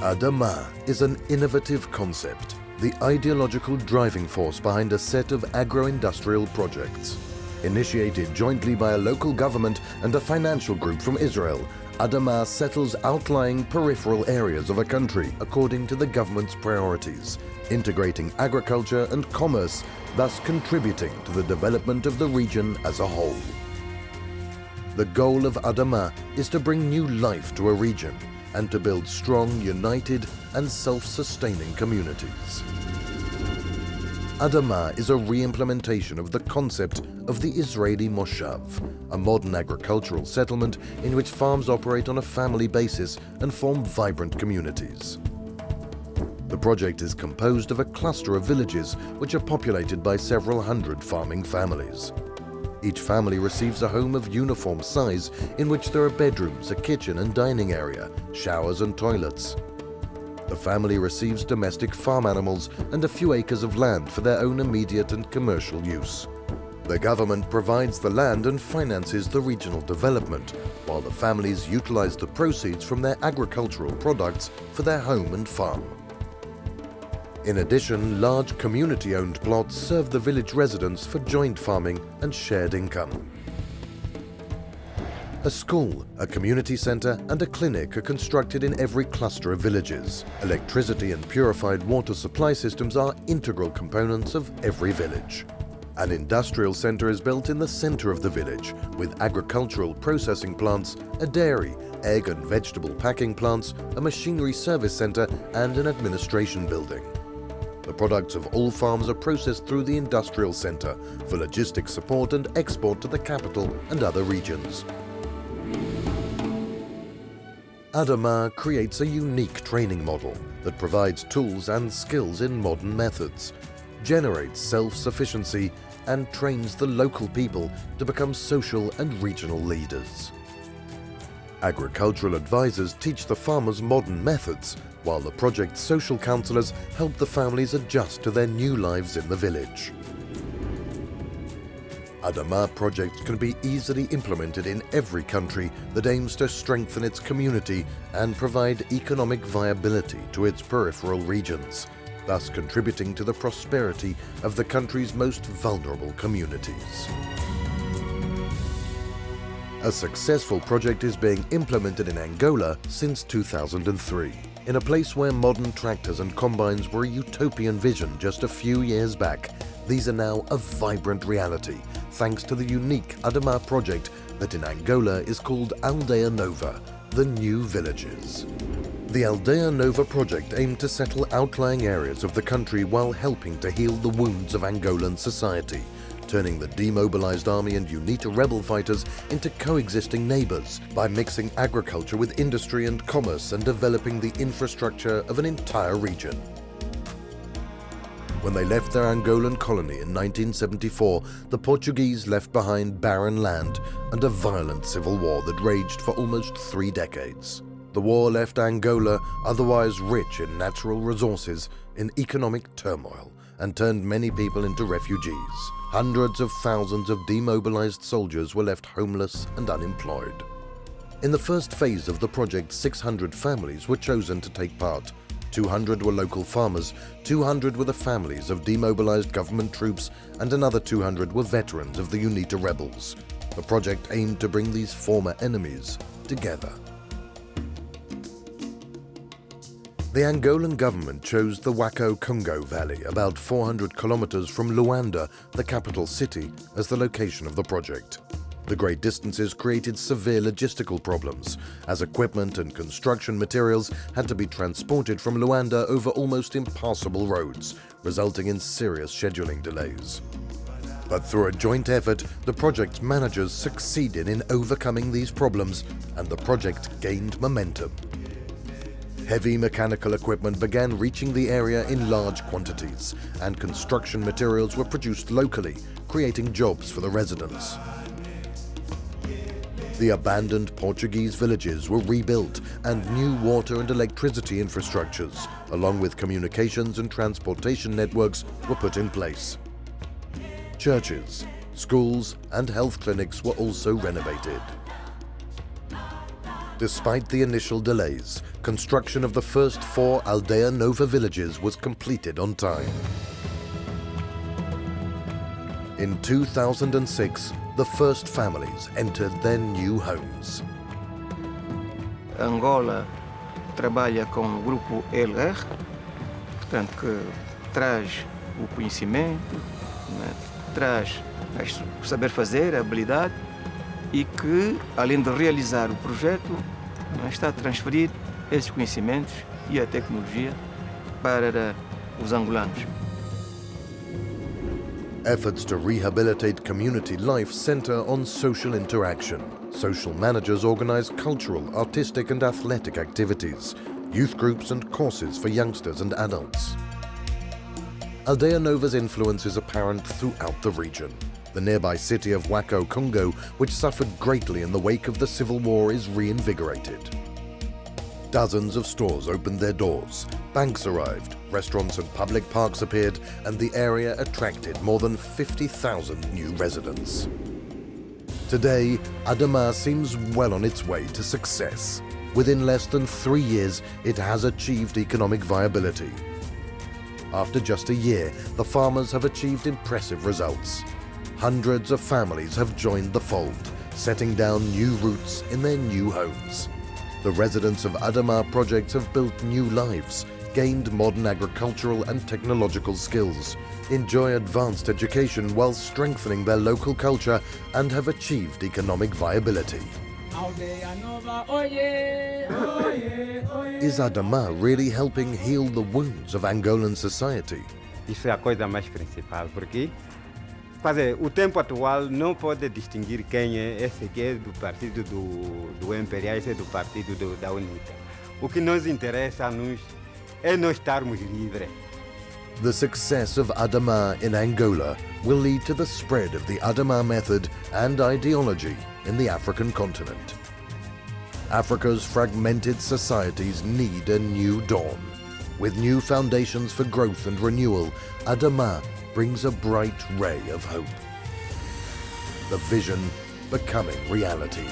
Adama is an innovative concept, the ideological driving force behind a set of agro-industrial projects. Initiated jointly by a local government and a financial group from Israel, Adama settles outlying peripheral areas of a country according to the government's priorities, integrating agriculture and commerce, thus contributing to the development of the region as a whole. The goal of Adama is to bring new life to a region and to build strong, united and self-sustaining communities. Adama is a re-implementation of the concept of the Israeli moshav, a modern agricultural settlement in which farms operate on a family basis and form vibrant communities. The project is composed of a cluster of villages which are populated by several hundred farming families. Each family receives a home of uniform size in which there are bedrooms, a kitchen and dining area, showers and toilets. The family receives domestic farm animals and a few acres of land for their own immediate and commercial use. The government provides the land and finances the regional development, while the families utilize the proceeds from their agricultural products for their home and farm. In addition, large community-owned plots serve the village residents for joint farming and shared income. A school, a community center and a clinic are constructed in every cluster of villages. Electricity and purified water supply systems are integral components of every village. An industrial center is built in the center of the village, with agricultural processing plants, a dairy, egg and vegetable packing plants, a machinery service center and an administration building. The products of all farms are processed through the industrial center for logistics support and export to the capital and other regions. Adama creates a unique training model that provides tools and skills in modern methods, generates self-sufficiency and trains the local people to become social and regional leaders. Agricultural advisors teach the farmers modern methods, while the project's social counselors help the families adjust to their new lives in the village. Adama projects can be easily implemented in every country that aims to strengthen its community and provide economic viability to its peripheral regions, thus contributing to the prosperity of the country's most vulnerable communities. A successful project is being implemented in Angola since 2003. In a place where modern tractors and combines were a utopian vision just a few years back, these are now a vibrant reality, thanks to the unique Adama project that in Angola is called Aldea Nova, the New Villages. The Aldea Nova project aimed to settle outlying areas of the country while helping to heal the wounds of Angolan society, turning the demobilized army and UNITA rebel fighters into coexisting neighbors by mixing agriculture with industry and commerce and developing the infrastructure of an entire region. When they left their Angolan colony in 1974, the Portuguese left behind barren land and a violent civil war that raged for almost 3 decades. The war left Angola, otherwise rich in natural resources, in economic turmoil and turned many people into refugees. Hundreds of thousands of demobilized soldiers were left homeless and unemployed. In the first phase of the project, 600 families were chosen to take part. 200 were local farmers, 200 were the families of demobilized government troops, and another 200 were veterans of the UNITA rebels. The project aimed to bring these former enemies together. The Angolan government chose the Wako-Congo Valley, about 400 kilometers from Luanda, the capital city, as the location of the project. The great distances created severe logistical problems, as equipment and construction materials had to be transported from Luanda over almost impassable roads, resulting in serious scheduling delays. But through a joint effort, the project's managers succeeded in overcoming these problems, and the project gained momentum. Heavy mechanical equipment began reaching the area in large quantities, and construction materials were produced locally, creating jobs for the residents. The abandoned Portuguese villages were rebuilt and new water and electricity infrastructures, along with communications and transportation networks, were put in place. Churches, schools and health clinics were also renovated. Despite the initial delays, construction of the first 4 Aldea Nova villages was completed on time. In 2006, the first families entered their new homes. Angola trabalha com o grupo LR, portanto, que traz o conhecimento, né, traz o saber fazer, a habilidade, e que, além de realizar o projeto, está a transferir esses conhecimentos e a tecnologia para os angolanos. Efforts to rehabilitate community life center on social interaction. Social managers organize cultural, artistic and athletic activities, youth groups and courses for youngsters and adults. Aldea Nova's influence is apparent throughout the region. The nearby city of Wako, Congo, which suffered greatly in the wake of the civil war, is reinvigorated. Dozens of stores opened their doors, banks arrived, restaurants and public parks appeared, and the area attracted more than 50,000 new residents. Today, Adama seems well on its way to success. Within less than 3 years, it has achieved economic viability. After just a year, the farmers have achieved impressive results. Hundreds of families have joined the fold, setting down new roots in their new homes. The residents of Adama projects have built new lives, gained modern agricultural and technological skills, enjoy advanced education while strengthening their local culture, and have achieved economic viability. Is Adama really helping heal the wounds of Angolan society? Isso é a coisa mais principal, porque o tempo atual não pode distinguir quem é esse que é do partido do Imperial, esse é do partido da UNITA. O que nos interessa a nós é nós estarmos livres. The success of Adama in Angola will lead to the spread of the Adama method and ideology in the African continent. Africa's fragmented societies need a new dawn. With new foundations for growth and renewal, Adama brings a bright ray of hope. The vision becoming reality.